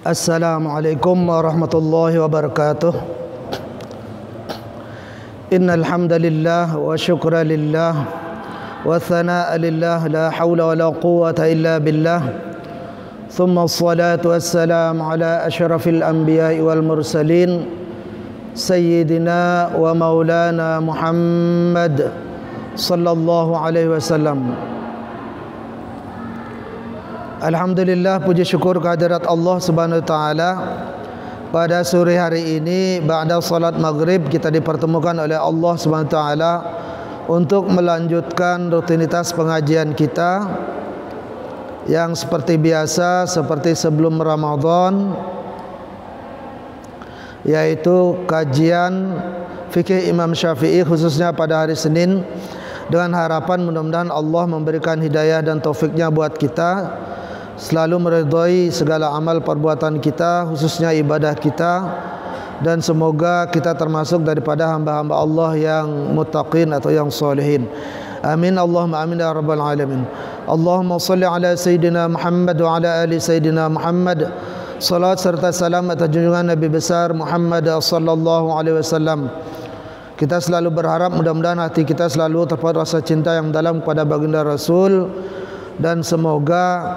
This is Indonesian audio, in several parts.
Assalamualaikum warahmatullahi wabarakatuh. Innal hamdalillah wa syukra lillah wa thanaa'a lillah la haula wa la quwwata illa billah. Thumma assalatu wassalamu ala asyrafil anbiya'i wal mursalin sayyidina wa maulana Muhammad sallallahu alaihi wasallam. Alhamdulillah, puji syukur kehadirat Allah Subhanahu wa taala. Pada sore hari ini ba'da salat maghrib kita dipertemukan oleh Allah Subhanahu wa taala untuk melanjutkan rutinitas pengajian kita yang seperti biasa, seperti sebelum Ramadan, yaitu kajian fikih Imam Syafi'i khususnya pada hari Senin, dengan harapan mudah-mudahan Allah memberikan hidayah dan taufiknya buat kita, selalu meridhai segala amal perbuatan kita, khususnya ibadah kita, dan semoga kita termasuk daripada hamba-hamba Allah yang muttaqin atau yang salihin. Amin Allahumma amin ya rabbal alamin. Allahumma salli ala sayyidina Muhammad wa ala ali sayyidina Muhammad. Salat serta salam atas junjungan Nabi besar Muhammad sallallahu alaihi wasallam. Kita selalu berharap mudah-mudahan hati kita selalu terpaut rasa cinta yang dalam kepada baginda Rasul, dan semoga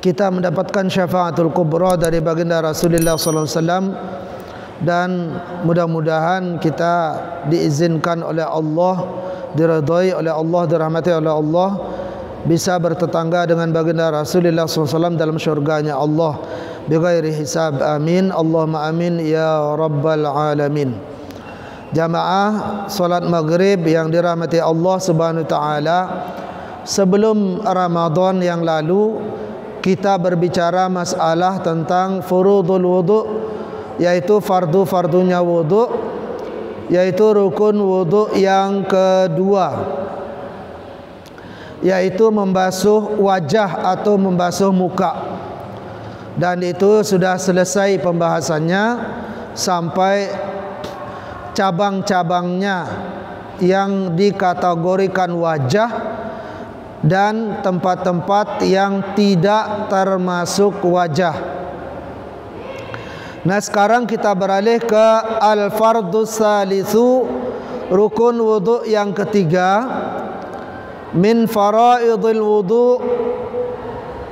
kita mendapatkan syafaatul kubra dari baginda Rasulullah sallallahu alaihi wasallam, dan mudah-mudahan kita diizinkan oleh Allah, diridhai oleh Allah, dirahmati oleh Allah, bisa bertetangga dengan baginda Rasulullah sallallahu alaihi wasallam dalam syurganya Allah bighairi hisab. Amin Allahumma amin ya rabbal alamin. Jamaah salat maghrib yang dirahmati Allah Subhanahu wa taala, sebelum Ramadan yang lalu kita berbicara masalah tentang furudul wudu, yaitu fardu-fardunya wudu, yaitu rukun wudu yang kedua, yaitu membasuh wajah atau membasuh muka. Dan itu sudah selesai pembahasannya sampai cabang-cabangnya yang dikategorikan wajah dan tempat-tempat yang tidak termasuk wajah. Nah, sekarang kita beralih ke al-fardus salisu, rukun wudu yang ketiga, min faraidil wudu,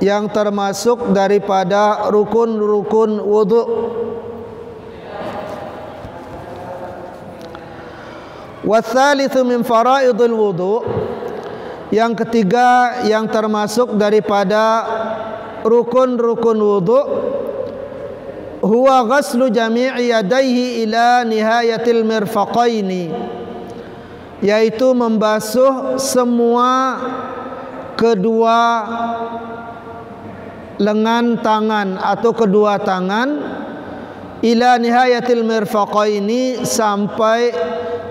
yang termasuk daripada rukun-rukun wudu. Watsalitsu min faraidil wudu, yang ketiga yang termasuk daripada rukun-rukun wudu, huwa ghaslu jami'i yadayhi ila nihayatil mirfaqaini, yaitu membasuh semua kedua lengan tangan atau kedua tangan, ila nihayatil mirfaqaini, sampai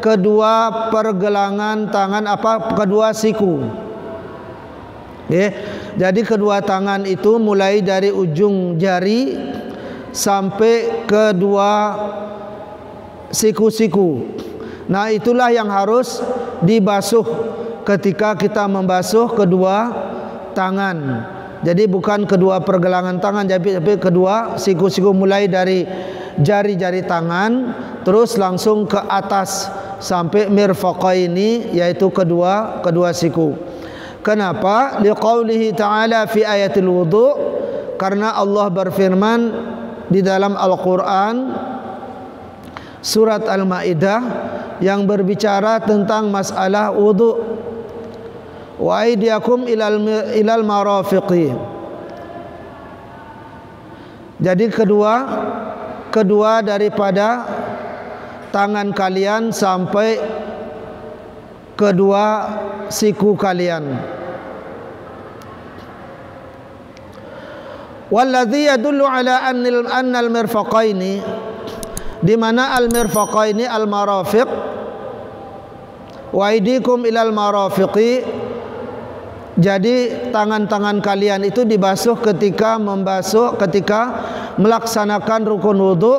kedua pergelangan tangan, kedua siku. Jadi kedua tangan itu mulai dari ujung jari sampai kedua siku-siku. Nah, itulah yang harus dibasuh ketika kita membasuh kedua tangan. Jadi bukan kedua pergelangan tangan, tapi kedua siku-siku, mulai dari jari-jari tangan terus langsung ke atas sampai mirfaqaini, yaitu kedua siku. Kenapa? Liqaulihi ta'ala fi ayatil wudu, karena Allah berfirman di dalam Al-Qur'an surat Al-Maidah yang berbicara tentang masalah wudu. Wa aydiyakum ilal marafiqi. Jadi kedua daripada tangan kalian sampai kedua siku kalian. Walladhi yadullu ala annal mirfaqaini, di mana al mirfaqaini al marafiq, wa aydikum ilal marafiqi. Jadi tangan-tangan kalian itu dibasuh ketika melaksanakan rukun wudu,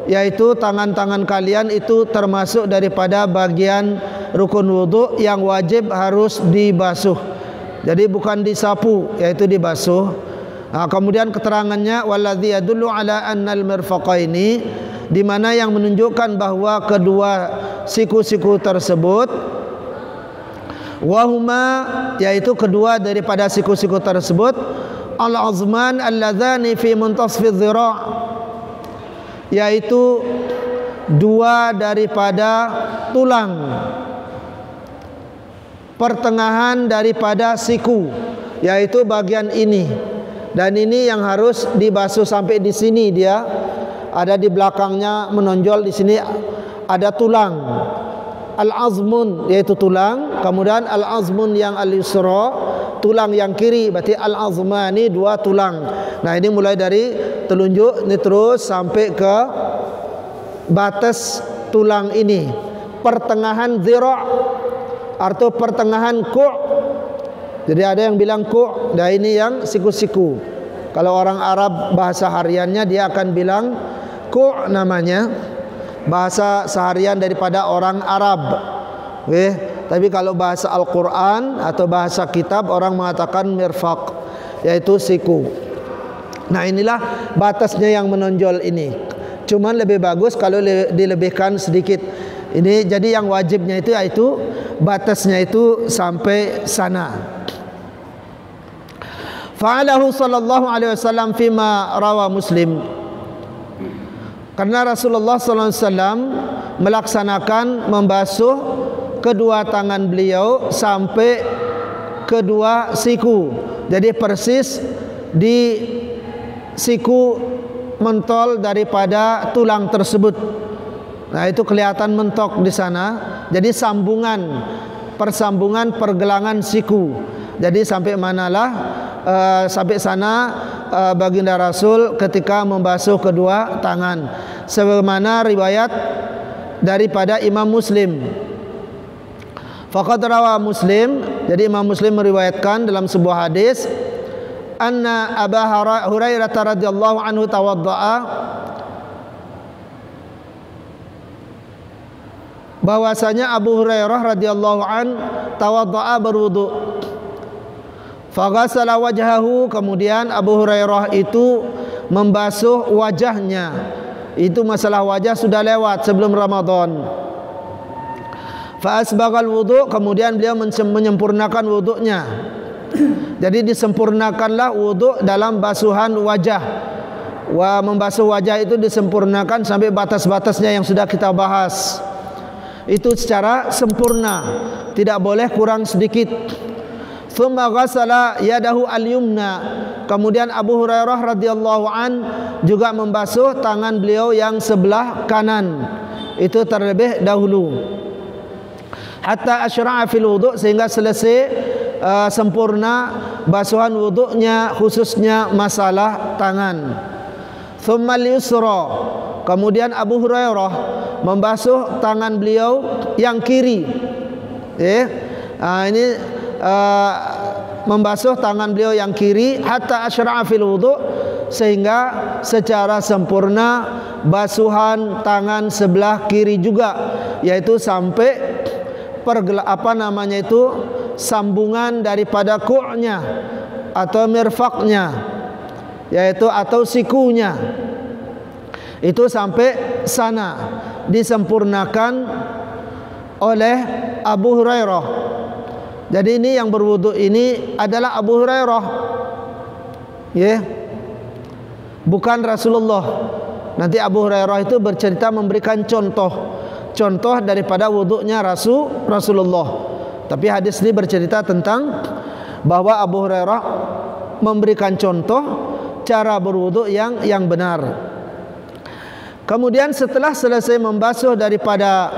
yaitu tangan-tangan kalian itu termasuk daripada bagian rukun wudu yang wajib harus dibasuh. Jadi bukan disapu, yaitu dibasuh. Kemudian keterangannya waladzi yadullu ala annal mirfaqaini, di mana yang menunjukkan bahwa kedua siku-siku tersebut, wahuma, yaitu kedua daripada siku-siku tersebut, al-azman alladzani fi muntasfiz zira', yaitu dua daripada tulang pertengahan daripada siku, yaitu bagian ini. Dan ini yang harus dibasuh sampai di sini, dia ada di belakangnya menonjol di sini ada tulang. Al-azmun yaitu tulang, kemudian al-azmun yang al-yusra, tulang yang kiri, berarti al-azmani dua tulang. Nah, ini mulai dari telunjuk ini terus sampai ke batas tulang ini, pertengahan zira' atau pertengahan ku'. Jadi ada yang bilang ku', dan ini yang siku-siku. Kalau orang Arab bahasa hariannya dia akan bilang ku' namanya, bahasa seharian daripada orang Arab. Tapi kalau bahasa Al-Quran atau bahasa kitab orang mengatakan mirfaq, yaitu siku. Nah, inilah batasnya yang menonjol ini. Cuman lebih bagus kalau dilebihkan sedikit. Ini jadi yang wajibnya itu yaitu batasnya itu sampai sana. Fa'alahu sallallahu alaihi wasallam fima rawa Muslim. Karena Rasulullah sallallahu alaihi wasallam melaksanakan membasuh kedua tangan beliau sampai kedua siku. Jadi persis di siku mentol daripada tulang tersebut. Nah, itu kelihatan mentok di sana. Jadi persambungan pergelangan siku. Jadi sampai manalah sampai sana baginda Rasul ketika membasuh kedua tangan, sebagaimana riwayat daripada Imam Muslim. Faqad rawa Muslim, jadi Imam Muslim meriwayatkan dalam sebuah hadis, anna Abu Hurairah radhiyallahu anhu tawaddaa, bahwasanya Abu Hurairah radhiyallahu an tawaddaa berwudu. Faghasala wajhahu, kemudian Abu Hurairah itu membasuh wajahnya. Itu masalah wajah sudah lewat sebelum Ramadan. Fa asbaghal wudu, kemudian beliau menyempurnakan wudunya. Jadi disempurnakanlah wudu dalam basuhan wajah. Membasuh wajah itu disempurnakan sampai batas-batasnya yang sudah kita bahas. Itu secara sempurna, tidak boleh kurang sedikit. Thumma ghasala yadahu al-yumna, kemudian Abu Hurairah radhiyallahu an juga membasuh tangan beliau yang sebelah kanan, itu terlebih dahulu. Hatta asyra'a fil wudu, sehingga selesai sempurna basuhan wudunya, khususnya masalah tangan. Thumma al-yusra, kemudian Abu Hurairah membasuh tangan beliau yang kiri. Ini membasuh tangan beliau yang kiri, hatta asyra'a fil wudu, sehingga secara sempurna basuhan tangan sebelah kiri juga, yaitu sampai sambungan daripada ku'-nya atau mirfaqnya, yaitu atau sikunya, itu sampai sana disempurnakan oleh Abu Hurairah. Jadi ini yang berwudu ini adalah Abu Hurairah, bukan Rasulullah. Nanti Abu Hurairah itu bercerita memberikan contoh daripada wudunya Rasulullah. Tapi hadis ini bercerita tentang bahwa Abu Hurairah memberikan contoh cara berwudu yang benar. Kemudian setelah selesai membasuh daripada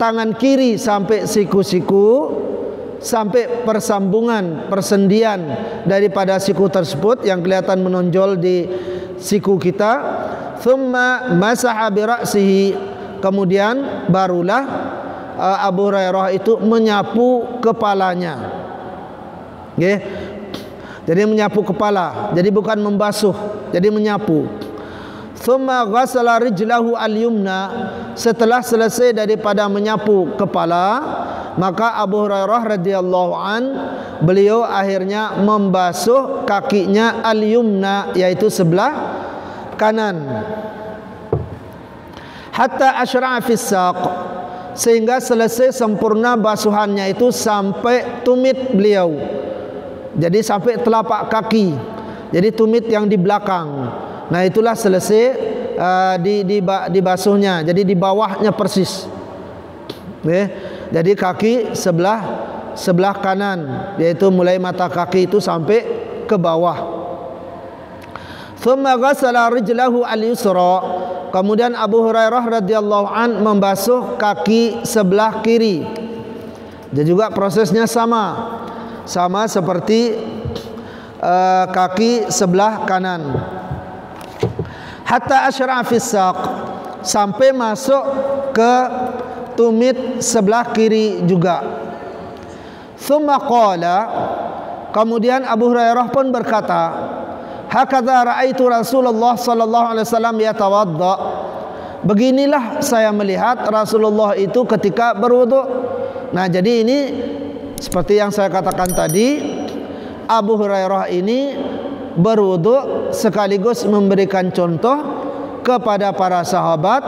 tangan kiri sampai siku-siku, sampai persendian daripada siku tersebut yang kelihatan menonjol di siku kita, thumma masaha bi ra'sihi, kemudian barulah Abu Hurairah itu menyapu kepalanya. Jadi menyapu kepala, jadi bukan membasuh, jadi menyapu. Thumma ghasala rijlahu al-yumna, setelah selesai daripada menyapu kepala, maka Abu Hurairah radhiyallahu an beliau akhirnya membasuh kakinya al-yumna, yaitu sebelah kanan. Hatta asyra'a fis saq, sehingga selesai sempurna basuhannya itu sampai tumit beliau. Jadi sampai telapak kaki. Jadi tumit yang di belakang. Nah, itulah selesai dibasuhnya. Jadi di bawahnya persis. Jadi kaki sebelah kanan, yaitu mulai mata kaki itu sampai ke bawah. Thumma ghassala rijlahu al-yusra. Kemudian Abu Hurairah radhiyallahu an membasuh kaki sebelah kiri. Dan juga prosesnya sama seperti kaki sebelah kanan. Hatta asyra'a fis saq, sampai masuk ke tumit sebelah kiri juga. Thumma qala, kemudian Abu Hurairah pun berkata, hakadha ra'aitu Rasulullah sallallahu alaihi wasallam yatawadda. Beginilah saya melihat Rasulullah itu ketika berwudu. Nah, jadi ini seperti yang saya katakan tadi, Abu Hurairah ini berwudu sekaligus memberikan contoh kepada para sahabat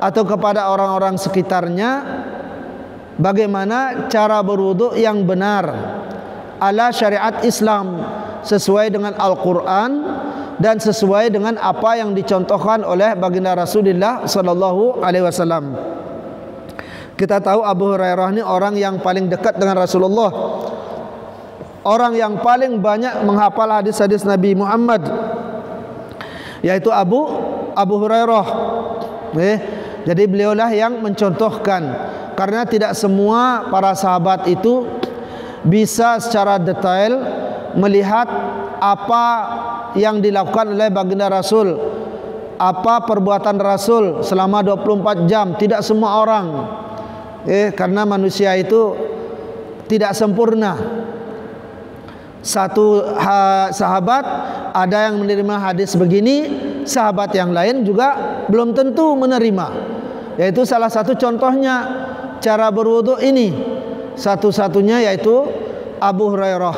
atau kepada orang-orang sekitarnya bagaimana cara berwudu yang benar ala syariat Islam, sesuai dengan Al-Quran dan sesuai dengan apa yang dicontohkan oleh baginda Rasulullah sallallahu alaihi wasallam. Kita tahu Abu Hurairah ini orang yang paling dekat dengan Rasulullah, orang yang paling banyak menghafal hadis-hadis Nabi Muhammad, yaitu Abu Hurairah. Jadi beliaulah yang mencontohkan, karena tidak semua para sahabat itu bisa secara detail melihat apa yang dilakukan oleh baginda Rasul, apa perbuatan Rasul selama 24 jam. Tidak semua orang, karena manusia itu tidak sempurna. Satu sahabat ada yang menerima hadis begini, sahabat yang lain juga belum tentu menerima. Yaitu salah satu contohnya cara berwudu ini, satu-satunya yaitu Abu Hurairah.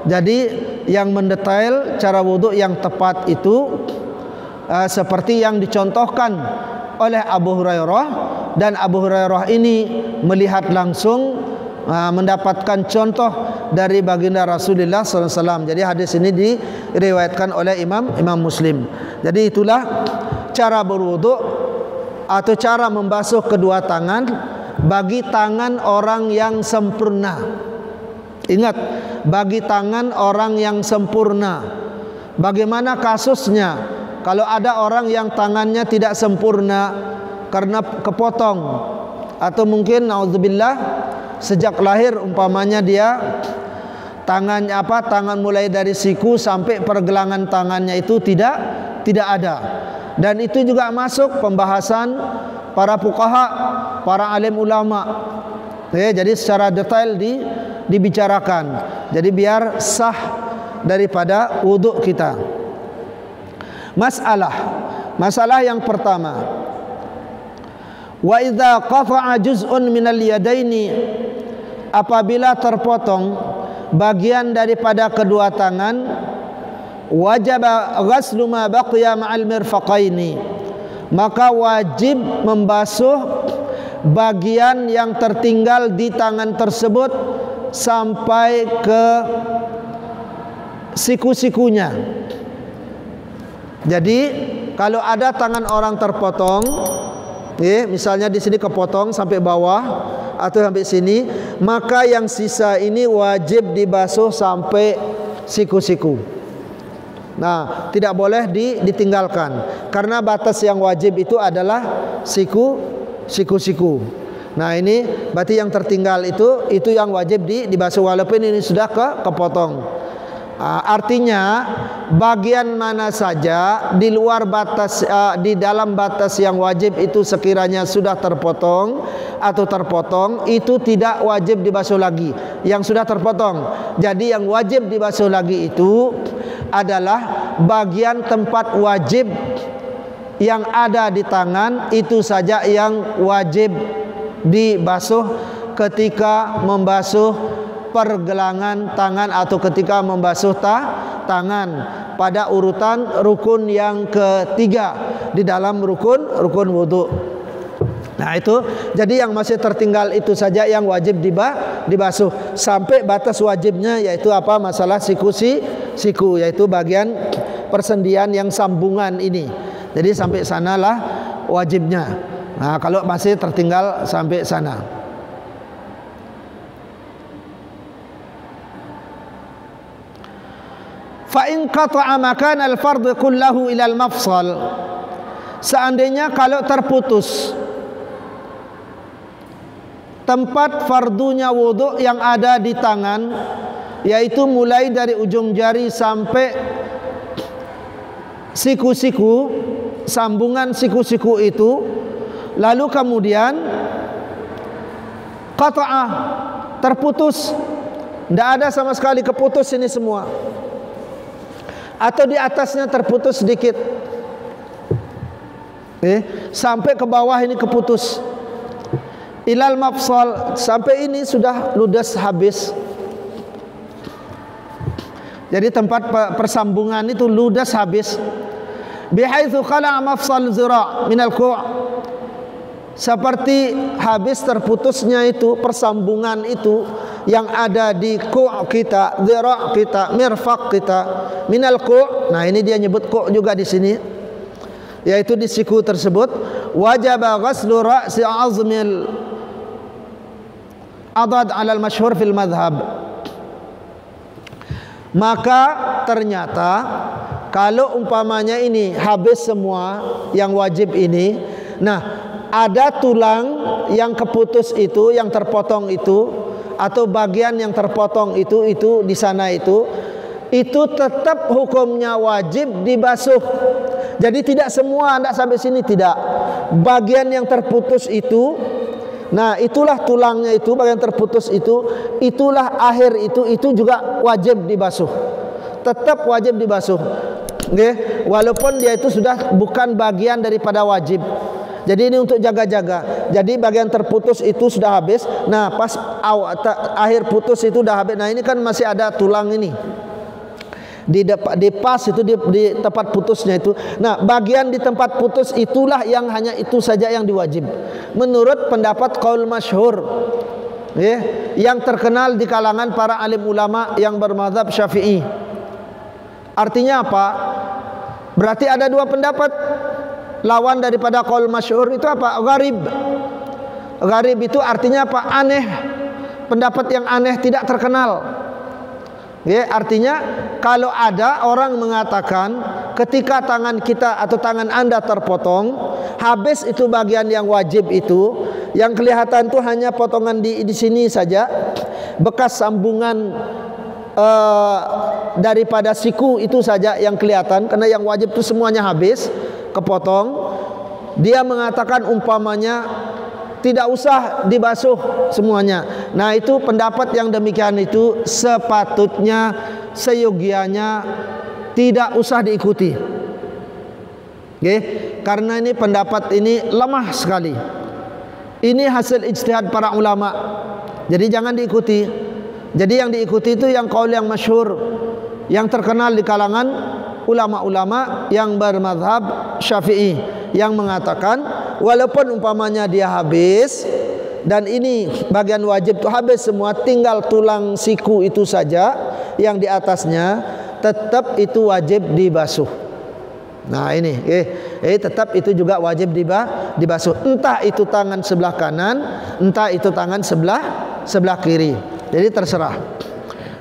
Jadi yang mendetail cara wudu yang tepat itu seperti yang dicontohkan oleh Abu Hurairah, dan Abu Hurairah ini melihat langsung, mendapatkan contoh dari baginda Rasulullah SAW. Jadi hadis ini diriwayatkan oleh Imam Muslim. Jadi itulah cara berwudu atau cara membasuh kedua tangan bagi tangan orang yang sempurna. Ingat, bagi tangan orang yang sempurna. Bagaimana kasusnya kalau ada orang yang tangannya tidak sempurna karena kepotong, atau mungkin naudzubillah sejak lahir umpamanya dia tangan mulai dari siku sampai pergelangan tangannya itu tidak ada. Dan itu juga masuk pembahasan para fuqaha, para alim ulama. Jadi secara detail dibicarakan. Jadi biar sah daripada wudhu kita. Masalah yang pertama, wa idza qata'a juz'un minal yadaini, apabila terpotong bagian daripada kedua tangan, wajaba ghaslu ma baqiya ma'al mirfaqaini, maka wajib membasuh bagian yang tertinggal di tangan tersebut sampai ke siku-sikunya. Jadi kalau ada tangan orang terpotong, misalnya di sini kepotong sampai bawah atau sampai sini, maka yang sisa ini wajib dibasuh sampai siku-siku. Nah, tidak boleh ditinggalkan, karena batas yang wajib itu adalah siku-siku. Nah, ini berarti yang tertinggal itu yang wajib dibasuh walaupun ini sudah kepotong. Artinya bagian mana saja di luar batas, di dalam batas yang wajib itu sekiranya sudah terpotong atau terpotong, itu tidak wajib dibasuh lagi yang sudah terpotong. Jadi yang wajib dibasuh lagi itu adalah bagian tempat wajib yang ada di tangan, itu saja yang wajib dibasuh ketika membasuh pergelangan tangan atau ketika membasuh tangan pada urutan rukun yang ketiga di dalam rukun wudu. Nah itu, jadi yang masih tertinggal itu saja yang wajib dibasuh sampai batas wajibnya, yaitu apa? Masalah siku, yaitu bagian persendian yang sambungan ini. Jadi sampai sanalah wajibnya. Nah kalau masih tertinggal sampai sana. Fa in qata'a makan al-fardh kullahu ila al-mafsal. Seandainya kalau terputus tempat fardunya wudu yang ada di tangan, yaitu mulai dari ujung jari sampai siku-siku, sambungan siku-siku itu, lalu kemudian qata'ah, terputus, tidak ada sama sekali, keputus ini semua, atau di atasnya terputus sedikit, sampai ke bawah ini keputus, ilal mafsal, sampai ini sudah ludas habis. Jadi tempat persambungan itu ludas habis. Bihaitsu khala'a mafsal zira' minal ku', seperti habis terputusnya itu persambungan itu yang ada di ku' kita, zira' kita, mirfaq kita, minal ku'. Nah ini dia nyebut ku' juga di sini, yaitu di siku tersebut. Wajaba ghaslu ra'si azmil adad 'ala al-masyhur fil madhhab. Maka ternyata kalau umpamanya ini habis semua yang wajib ini, nah ada tulang yang keputus itu, yang terpotong itu, atau bagian yang terpotong itu di sana itu tetap hukumnya wajib dibasuh. Jadi tidak semua, tidak sampai sini, tidak. Bagian yang terputus itu, nah itulah tulangnya itu, bagian terputus itu, itulah akhir itu juga wajib dibasuh. Tetap wajib dibasuh. Okay? Walaupun dia itu sudah bukan bagian daripada wajib. Jadi ini untuk jaga-jaga. Jadi bagian terputus itu sudah habis. Nah pas akhir putus itu sudah habis. Nah ini kan masih ada tulang ini di pas itu di tempat putusnya itu. Nah bagian di tempat putus itulah yang hanya itu saja yang diwajib, menurut pendapat qaul masyhur, yang terkenal di kalangan para alim ulama yang bermadzhab Syafi'i. Artinya apa? Berarti ada dua pendapat. Lawan daripada qaul masyhur itu apa? Gharib. Gharib itu artinya apa? Aneh. Pendapat yang aneh, tidak terkenal. Artinya kalau ada orang mengatakan ketika tangan kita atau tangan Anda terpotong, habis itu bagian yang wajib itu, yang kelihatan itu hanya potongan di sini saja, bekas sambungan daripada siku itu saja yang kelihatan, karena yang wajib itu semuanya habis, kepotong. Dia mengatakan umpamanya tidak usah dibasuh semuanya. Nah itu pendapat yang demikian itu sepatutnya, seyogianya tidak usah diikuti. Karena ini pendapat ini lemah sekali. Ini hasil ijtihad para ulama. Jadi jangan diikuti. Jadi yang diikuti itu yang qaul yang masyhur, yang terkenal di kalangan ulama-ulama yang bermadzhab Syafi'i, yang mengatakan walaupun umpamanya dia habis dan ini bagian wajib itu habis semua, tinggal tulang siku itu saja yang di atasnya, tetap itu wajib dibasuh. Nah ini tetap itu juga wajib dibasuh, entah itu tangan sebelah kanan, entah itu tangan sebelah kiri. Jadi terserah.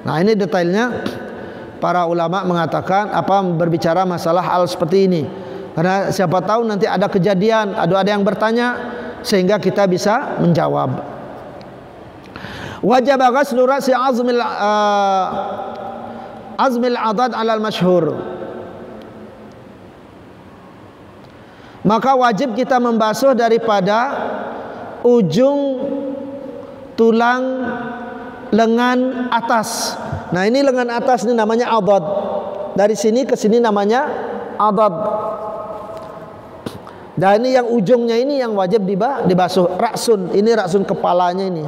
Nah ini detailnya para ulama mengatakan apa, berbicara masalah hal seperti ini. Karena siapa tahu nanti ada kejadian, ada yang bertanya, sehingga kita bisa menjawab. Wajib ghaslu ra'si azmil adad 'ala al-masyhur. Maka wajib kita membasuh daripada ujung tulang lengan atas. Nah ini lengan atas ini namanya adad. Dari sini ke sini namanya adad. Dan ini yang ujungnya ini yang wajib dibasuh. Raksun, ini raksun kepalanya ini.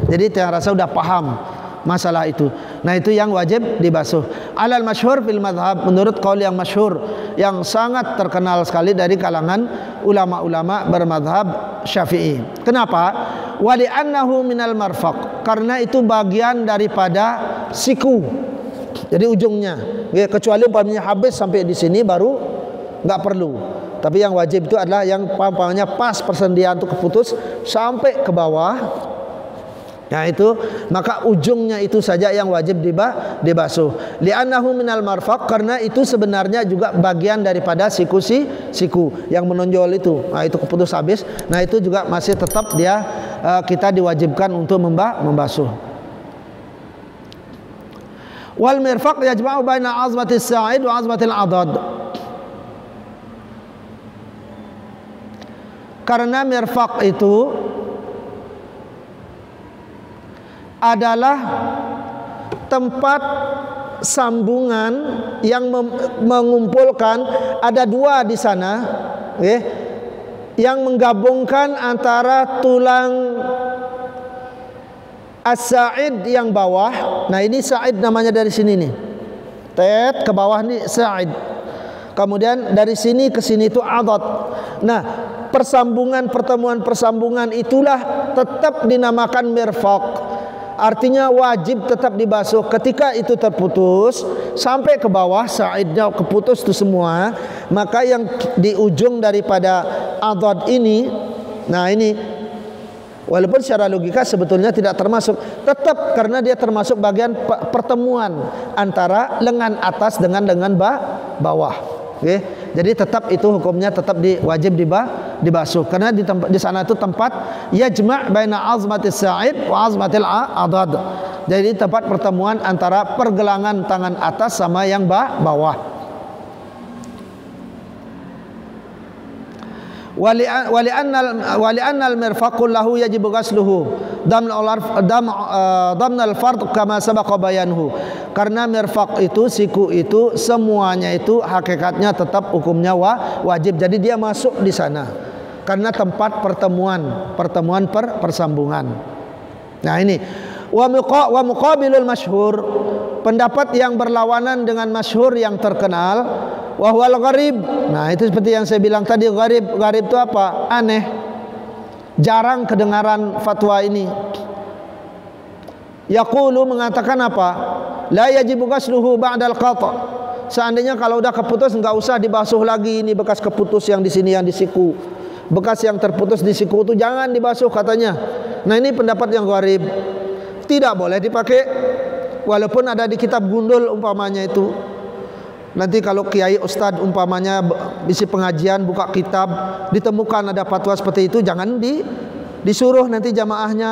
Jadi yang rasa udah paham. masalah itu. Nah, itu yang wajib dibasuh. Alal masyhur fil madhab, menurut qaul yang masyhur, yang sangat terkenal sekali dari kalangan ulama-ulama bermadhab Syafi'i. Kenapa? Wali annahu minal marfaq, karena itu bagian daripada siku. Jadi ujungnya, ya, kecuali umpamanya habis sampai di sini baru nggak perlu. Tapi yang wajib itu adalah yang umpamanya pas persendian itu keputus sampai ke bawah. Nah itu, maka ujungnya itu saja yang wajib dibasuh. Li'annahu minal marfaq, karena itu sebenarnya juga bagian daripada siku yang menonjol itu. Nah itu keputus habis. Nah itu juga masih tetap dia kita diwajibkan untuk membasuh. Wal mirfaq yajma'u baina azmatis sa'id wa azmatil adad. Karena mirfaq itu adalah tempat sambungan yang mengumpulkan, ada dua di sana, yang menggabungkan antara tulang as-sa'id yang bawah. Nah ini sa'id namanya dari sini nih, ke bawah nih sa'id. Kemudian dari sini ke sini itu adad. Nah pertemuan persambungan itulah tetap dinamakan mirfaq. Artinya wajib tetap dibasuh. Ketika itu terputus sampai ke bawah, sa'idnya keputus itu semua, maka yang di ujung daripada adad ini, nah ini walaupun secara logika sebetulnya tidak termasuk, tetap karena dia termasuk bagian pertemuan antara lengan atas dengan lengan bawah. Jadi tetap itu hukumnya tetap wajib dibasuh, karena di sana itu tempat yajma' baina azmatis sa'id wa azmatil adad. Jadi tempat pertemuan antara pergelangan tangan atas sama yang bawah. Wali annal mirfaqul lahu yajibu ghasluhu damnal fard kama sabaqa bayanhu. Karena mirfaq itu, siku itu, semuanya itu hakikatnya tetap hukumnya wajib. Jadi dia masuk di sana karena tempat pertemuan persambungan. Nah ini wa muqabilul masyhur, pendapat yang berlawanan dengan masyhur yang terkenal, wa huwal gharib. Nah itu seperti yang saya bilang tadi, gharib itu apa? Aneh, jarang kedengaran fatwa ini. Yaqulu, mengatakan apa? La yajibu ghasluhu ba'dal qata'. Seandainya kalau udah keputus enggak usah dibasuh lagi, ini bekas keputus yang di sini, yang di siku. Bekas yang terputus di siku itu jangan dibasuh katanya. Nah ini pendapat yang gharib. Tidak boleh dipakai walaupun ada di kitab gundul umpamanya itu. Nanti kalau kiai ustadz umpamanya isi pengajian buka kitab ditemukan ada fatwa seperti itu, jangan disuruh nanti jamaahnya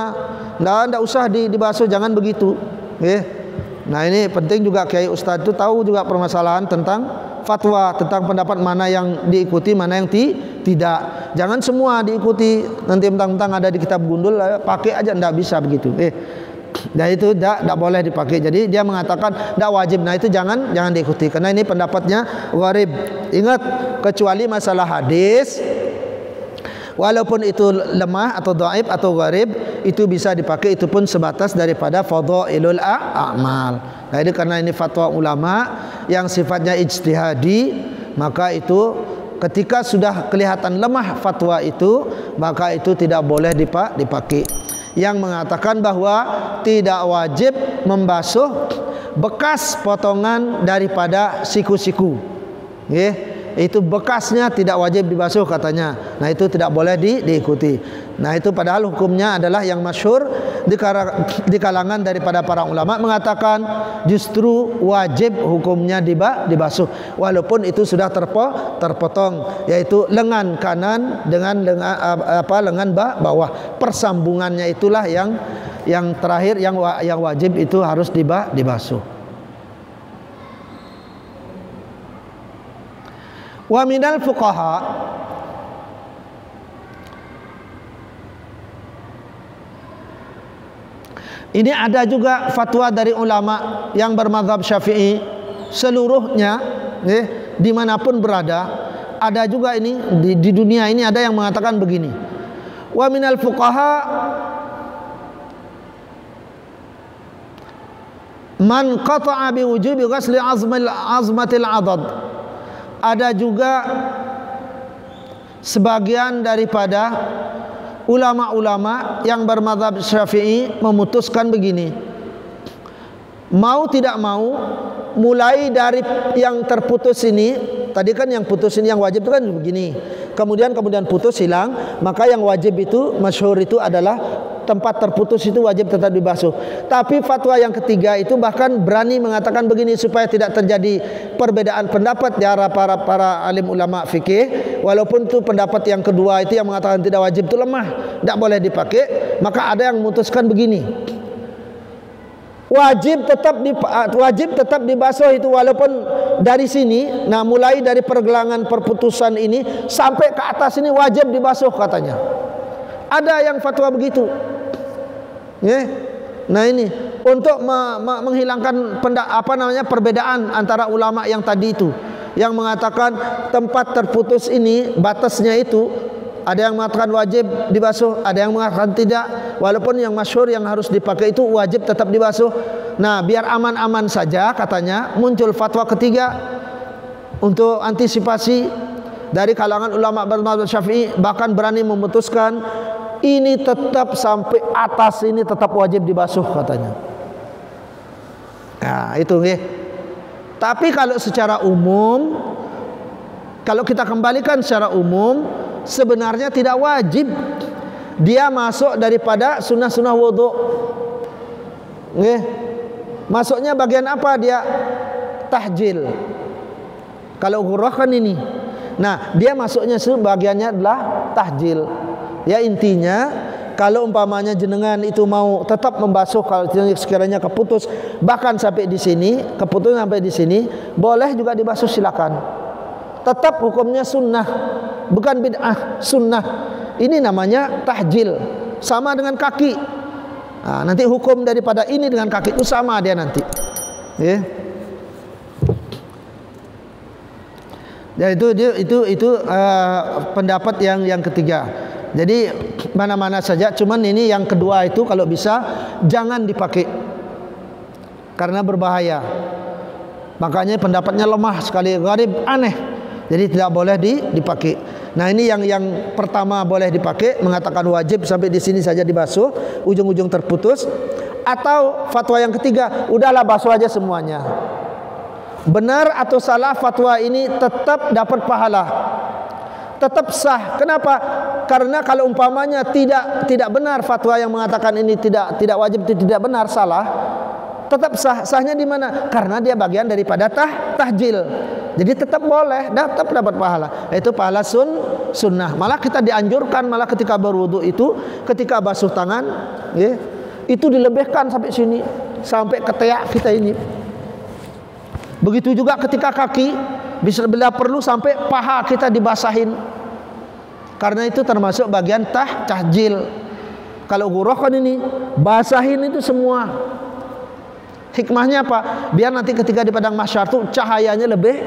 enggak usah dibasuh, jangan begitu. Nah ini penting juga kiai ustadz itu tahu juga permasalahan tentang fatwa, tentang pendapat mana yang diikuti, mana yang tidak. Jangan semua diikuti, nanti mentang-mentang ada di kitab gundul pakai aja, enggak bisa begitu. Dan itu tidak boleh dipakai. Jadi dia mengatakan tidak wajib. Nah itu jangan diikuti karena ini pendapatnya gharib. Ingat, kecuali masalah hadis, walaupun itu lemah atau dhaif atau gharib, itu bisa dipakai, itu pun sebatas daripada fadhailul a'mal. Nah ini karena ini fatwa ulama yang sifatnya ijtihadi, maka itu ketika sudah kelihatan lemah fatwa itu, maka itu tidak boleh dipakai. Yang mengatakan bahwa tidak wajib membasuh bekas potongan daripada siku-siku. Itu bekasnya tidak wajib dibasuh katanya. Nah itu tidak boleh diikuti. Nah itu padahal hukumnya adalah yang masyhur di kalangan daripada para ulama mengatakan justru wajib hukumnya dibasuh walaupun itu sudah terpotong, yaitu lengan kanan dengan lengan bawah. Persambungannya itulah yang terakhir yang wajib itu harus dibasuh. Wa minal fuqaha, ini ada juga fatwa dari ulama yang bermadzhab Syafi'i seluruhnya, dimanapun berada. Ada juga ini di dunia ini ada yang mengatakan begini. Wa minal fuqaha Man qata'a bi wujubi ghasli azmatil adad. Ada juga sebagian daripada ulama-ulama yang bermadzhab Syafi'i memutuskan begini. Mau tidak mau, mulai dari yang terputus ini, tadi kan yang putus ini, yang wajib itu kan begini. Kemudian putus hilang, maka yang wajib itu masyhur itu adalah tempat terputus itu wajib tetap dibasuh. Tapi fatwa yang ketiga itu bahkan berani mengatakan begini supaya tidak terjadi perbedaan pendapat di antara para alim ulama fikih. Walaupun itu pendapat yang kedua itu yang mengatakan tidak wajib itu lemah, tidak boleh dipakai. Maka ada yang memutuskan begini. Wajib tetap dibasuh itu walaupun dari sini, nah mulai dari pergelangan perputusan ini sampai ke atas ini wajib dibasuh katanya. Ada yang fatwa begitu. Nah ini untuk menghilangkan perbedaan antara ulama yang tadi itu, yang mengatakan tempat terputus ini batasnya itu ada yang mengatakan wajib dibasuh, ada yang mengatakan tidak. Walaupun yang masyhur yang harus dipakai itu wajib tetap dibasuh. Nah, biar aman-aman saja katanya muncul fatwa ketiga untuk antisipasi dari kalangan ulama bermadzhab Syafi'i, bahkan berani memutuskan ini tetap sampai atas ini tetap wajib dibasuh katanya. Nah, itu nggih. Tapi kalau secara umum, kalau kita kembalikan secara umum, sebenarnya tidak wajib. Dia masuk daripada sunnah-sunnah wudu. Masuknya bagian apa dia? Tahjil. Kalau ghurrah kan ini. Nah, dia masuknya bagiannya adalah tahjil. Ya intinya, kalau umpamanya jenengan itu mau tetap membasuh kalau sekiranya keputus bahkan sampai di sini, keputus sampai di sini, boleh juga dibasuh silakan. Tetap hukumnya sunnah, bukan bid'ah, sunnah. Ini namanya tahjil. Sama dengan kaki. Nah, nanti hukum daripada ini dengan kaki itu sama dia nanti. Dan itu pendapat yang ketiga. Jadi mana-mana saja. Cuman ini yang kedua itu kalau bisa jangan dipakai karena berbahaya. Makanya pendapatnya lemah sekali, gharib, aneh. Jadi tidak boleh dipakai. Nah ini yang pertama boleh dipakai, mengatakan wajib sampai di sini saja dibasuh, ujung-ujung terputus. Atau fatwa yang ketiga, udahlah basuh aja semuanya. Benar atau salah fatwa ini tetap dapat pahala, tetap sah. Kenapa? Karena kalau umpamanya tidak benar fatwa yang mengatakan ini tidak wajib, tidak benar, salah, tetap sah. Sahnya di mana? Karena dia bagian daripada tahjil. Jadi tetap boleh, tetap dapat pahala. Itu pahala sunnah. Malah kita dianjurkan, malah ketika berwudu itu, ketika basuh tangan, itu dilebihkan sampai sini, sampai ke teak kita ini. Begitu juga ketika kaki, bila perlu sampai paha kita dibasahin. Karena itu termasuk bagian tahjil. Kalau ghurrah kan ini, basahin itu semua. Hikmahnya apa? Biar nanti ketika di padang mahsyar itu cahayanya lebih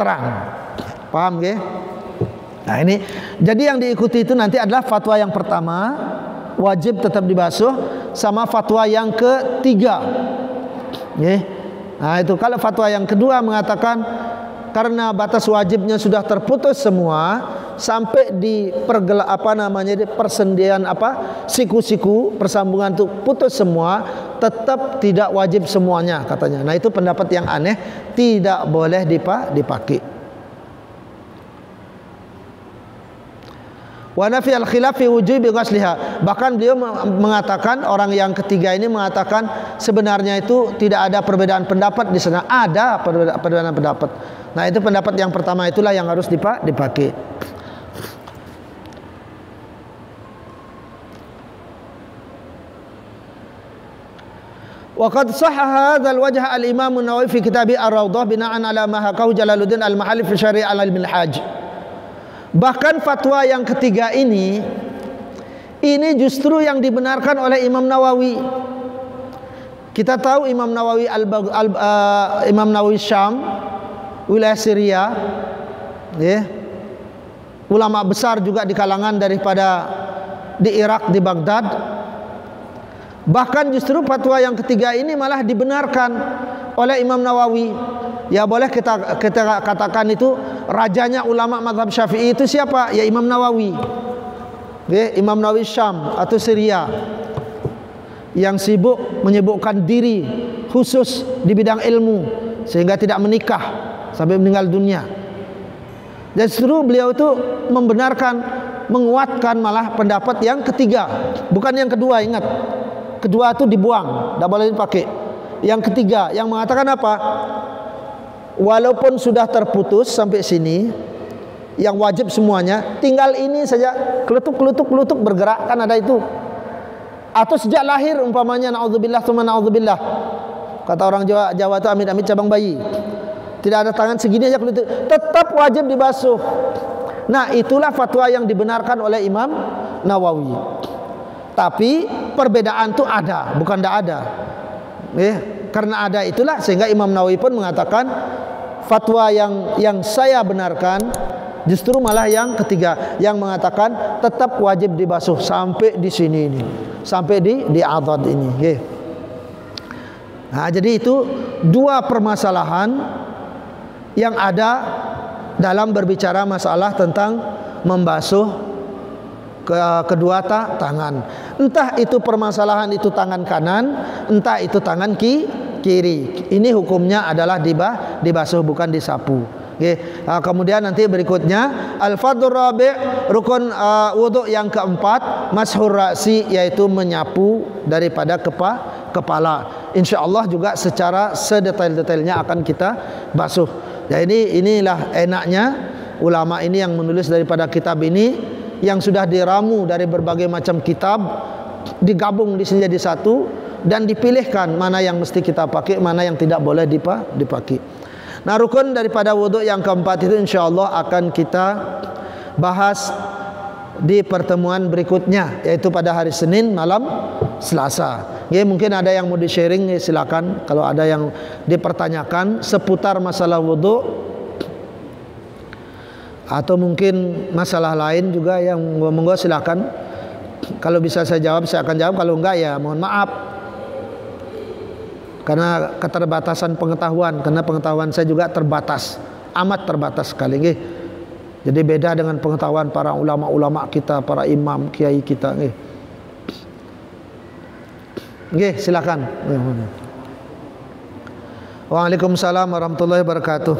terang. Paham nggih? Nah ini, jadi yang diikuti itu nanti adalah fatwa yang pertama, wajib tetap dibasuh, sama fatwa yang ketiga. Nah itu kalau fatwa yang kedua mengatakan karena batas wajibnya sudah terputus semua sampai di persendian siku-siku persambungan itu putus semua, tetap tidak wajib semuanya katanya. Nah itu pendapat yang aneh, tidak boleh dipakai. Wa nafi al-khilaf fi wujubi ghasliha. Bahkan beliau mengatakan, orang yang ketiga ini mengatakan sebenarnya itu tidak ada perbedaan pendapat di sana. Ada perbedaan pendapat. Nah itu pendapat yang pertama itulah yang harus dipakai. Wa qad sahha hadzal wajh al-Imam an-Nawawi fi kitab Ar-Raudhah bina'an ala ma hakahu Jalaluddin al-Mahalli fi Syari' al-Minhaj. Bahkan fatwa yang ketiga ini justru yang dibenarkan oleh Imam Nawawi. Kita tahu Imam Nawawi Imam Nawawi Syam, wilayah Syria, ulama besar juga di kalangan daripada di Irak, di Baghdad. Bahkan justru fatwa yang ketiga ini malah dibenarkan oleh Imam Nawawi. Ya boleh kita katakan itu rajanya ulama mazhab Syafi'i itu siapa? Ya Imam Nawawi. Ya, Imam Nawawi Syam atau Syria yang sibuk menyibukkan diri khusus di bidang ilmu sehingga tidak menikah sampai meninggal dunia. Dan justru beliau itu membenarkan, menguatkan malah pendapat yang ketiga, bukan yang kedua. Ingat, kedua itu dibuang, tidak boleh dipakai. Yang ketiga yang mengatakan apa? Walaupun sudah terputus sampai sini, yang wajib semuanya, tinggal ini saja kelutuk bergerak, kan ada itu. Atau sejak lahir umpamanya, naudzubillah tsumma naudzubillah. Kata orang Jawa itu amit-amit cabang bayi. Tidak ada tangan segini aja kelutuk, tetap wajib dibasuh. Nah, itulah fatwa yang dibenarkan oleh Imam Nawawi. Tapi perbedaan itu ada, bukan tidak ada. Karena ada itulah sehingga Imam Nawawi pun mengatakan fatwa yang saya benarkan justru malah yang ketiga, yang mengatakan tetap wajib dibasuh sampai di sini ini, sampai di adad ini. Nah, jadi itu dua permasalahan yang ada dalam berbicara masalah tentang membasuh kedua tangan. Entah itu permasalahan itu tangan kanan, entah itu tangan kiri. Ini hukumnya adalah dibasuh, bukan disapu. Nah, kemudian nanti berikutnya al-fardhur rabi', rukun wudu yang keempat, mashur ra'si, yaitu menyapu daripada kepala. Insyaallah juga secara sedetail-detailnya akan kita basuh. Ya, inilah enaknya ulama ini yang menulis daripada kitab ini, yang sudah diramu dari berbagai macam kitab, digabung di sini jadi satu dan dipilihkan mana yang mesti kita pakai, mana yang tidak boleh dipakai. Nah, rukun daripada wudhu yang keempat itu insyaallah akan kita bahas di pertemuan berikutnya, yaitu pada hari Senin malam Selasa. Mungkin ada yang mau di-sharing, silakan. Kalau ada yang dipertanyakan seputar masalah wudhu atau mungkin masalah lain juga yang monggo silakan. Kalau bisa saya jawab, saya akan jawab. Kalau enggak ya mohon maaf. Karena keterbatasan pengetahuan, karena pengetahuan saya juga terbatas, amat terbatas sekali. Jadi beda dengan pengetahuan para ulama-ulama kita, para imam, kiai kita. Silakan. Waalaikumsalam warahmatullahi wabarakatuh.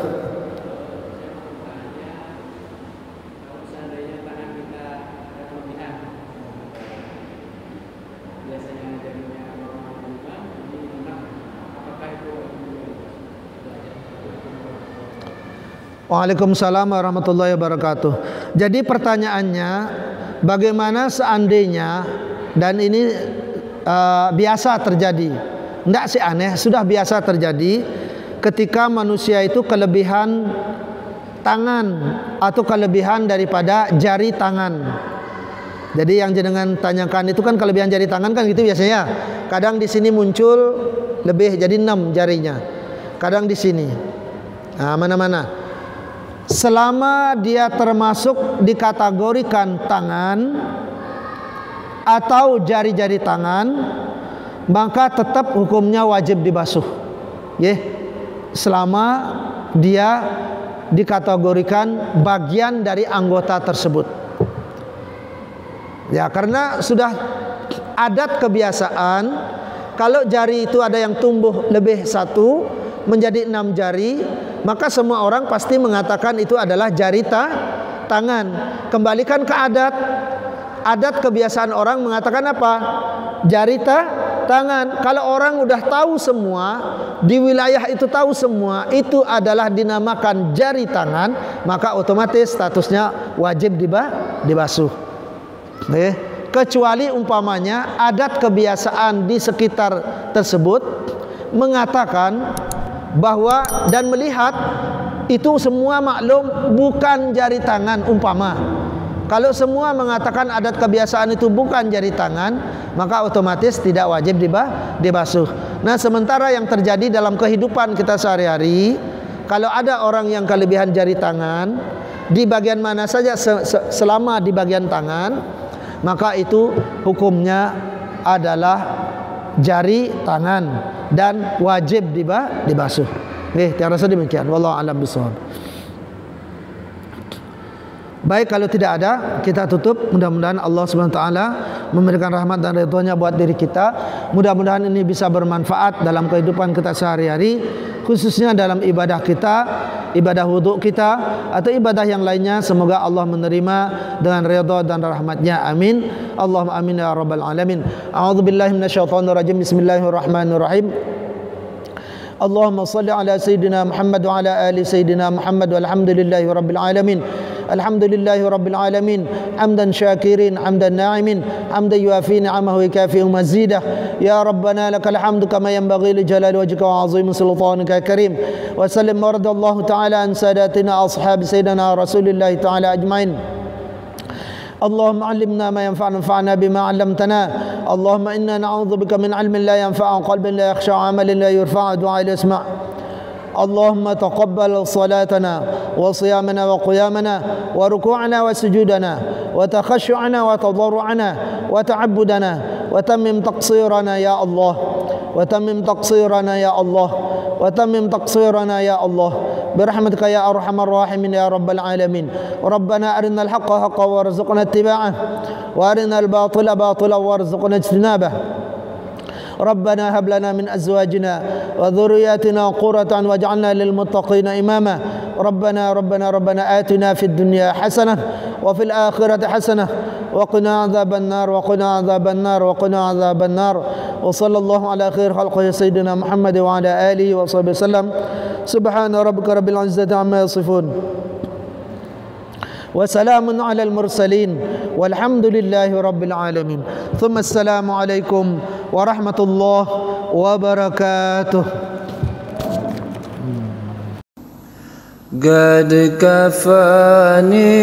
Waalaikumsalam warahmatullahi wabarakatuh. Jadi pertanyaannya, bagaimana seandainya, dan ini biasa terjadi, tidak sih aneh, sudah biasa terjadi ketika manusia itu kelebihan tangan atau kelebihan daripada jari tangan. Jadi yang jenengan tanyakan itu kan kelebihan jari tangan kan gitu biasanya. Kadang di sini muncul lebih jadi 6 jarinya, kadang di sini. Nah, mana-mana. Selama dia termasuk dikategorikan tangan atau jari-jari tangan, maka tetap hukumnya wajib dibasuh. Selama dia dikategorikan bagian dari anggota tersebut. Ya, karena sudah adat kebiasaan, kalau jari itu ada yang tumbuh lebih satu menjadi 6 jari, maka semua orang pasti mengatakan itu adalah jari tangan. Kembalikan ke adat. Adat kebiasaan orang mengatakan apa? Jari tangan. Kalau orang udah tahu semua, di wilayah itu tahu semua, itu adalah dinamakan jari tangan, maka otomatis statusnya wajib dibasuh. Kecuali umpamanya adat kebiasaan di sekitar tersebut mengatakan bahwa dan melihat itu semua maklum bukan jari tangan umpama. Kalau semua mengatakan adat kebiasaan itu bukan jari tangan, maka otomatis tidak wajib dibasuh. Nah, sementara yang terjadi dalam kehidupan kita sehari-hari, kalau ada orang yang kelebihan jari tangan di bagian mana saja selama di bagian tangan, maka itu hukumnya adalah jari tangan dan wajib dibasuh. Saya rasa demikian. Wallahu a'lam bishawab. Baik, kalau tidak ada kita tutup. Mudah-mudahan Allah Subhanahu wa taala memberikan rahmat dan ridhonya buat diri kita. Mudah-mudahan ini bisa bermanfaat dalam kehidupan kita sehari-hari, khususnya dalam ibadah kita, ibadah wudhu kita atau ibadah yang lainnya. Semoga Allah menerima dengan ridha dan rahmatnya. Amin. Allahumma amin ya rabbal alamin. A'udzubillahi minasyaitonir rajim. Bismillahirrahmanirrahim. Allahumma salli ala sayyidina Muhammad wa ala ali sayyidina Muhammad walhamdulillahi rabbil alamin. Alhamdulillahi rabbil alamin. Hamdan syakirin, hamdan na'imin, hamdan yuafi ni'amahu wa yukafi'u mazidah. Ya Rabbana lakal hamdu kama yanbaghi li jalali wajhika wa 'azimi sultanika karim. Wa sallim radallahu ta'ala an sadatina ashabi sayyidina Rasulillah ta'ala ajmain. اللهم علمنا ما ينفعنا وانفعنا بما علمتنا. اللهم إنا نعوذ بك من علم لا ينفع وقلب لا يخشع وعمل لا يرفع ودعاء لا يسمع. اللهم تقبل صلاتنا وصيامنا وقيامنا وركوعنا وسجودنا وتخشعنا وتضرعنا وتعبدنا وتمم تقصيرنا يا الله وتمم تقصيرنا يا الله وتمم تقصيرنا يا الله برحمتك يا أرحم الراحمين يا رب العالمين. ربنا أرنا الحق حقا وارزقنا اتباعه وأرنا الباطل باطلا وارزقنا اجتنابه. ربنا هب لنا من أزواجنا وذرياتنا قرة واجعلنا للمتقين إماما. ربنا آتنا في الدنيا حسنة وفي الآخرة حسنة وقنا عذاب النار. وصلى الله على خير خلقه سيدنا محمد وعلى آله وصحبه وسلم. سبحان ربك رب العزة عما يصفون وسلام على المرسلين والحمد لله رب العالمين. ثم السلام عليكم ورحمة الله وبركاته. قد كفاني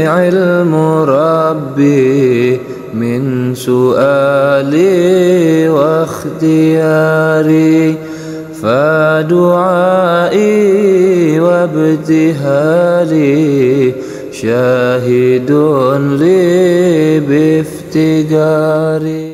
علم ربي من سؤالي واختياري فدعائي وابتهالي شاهد لي بافتقاري.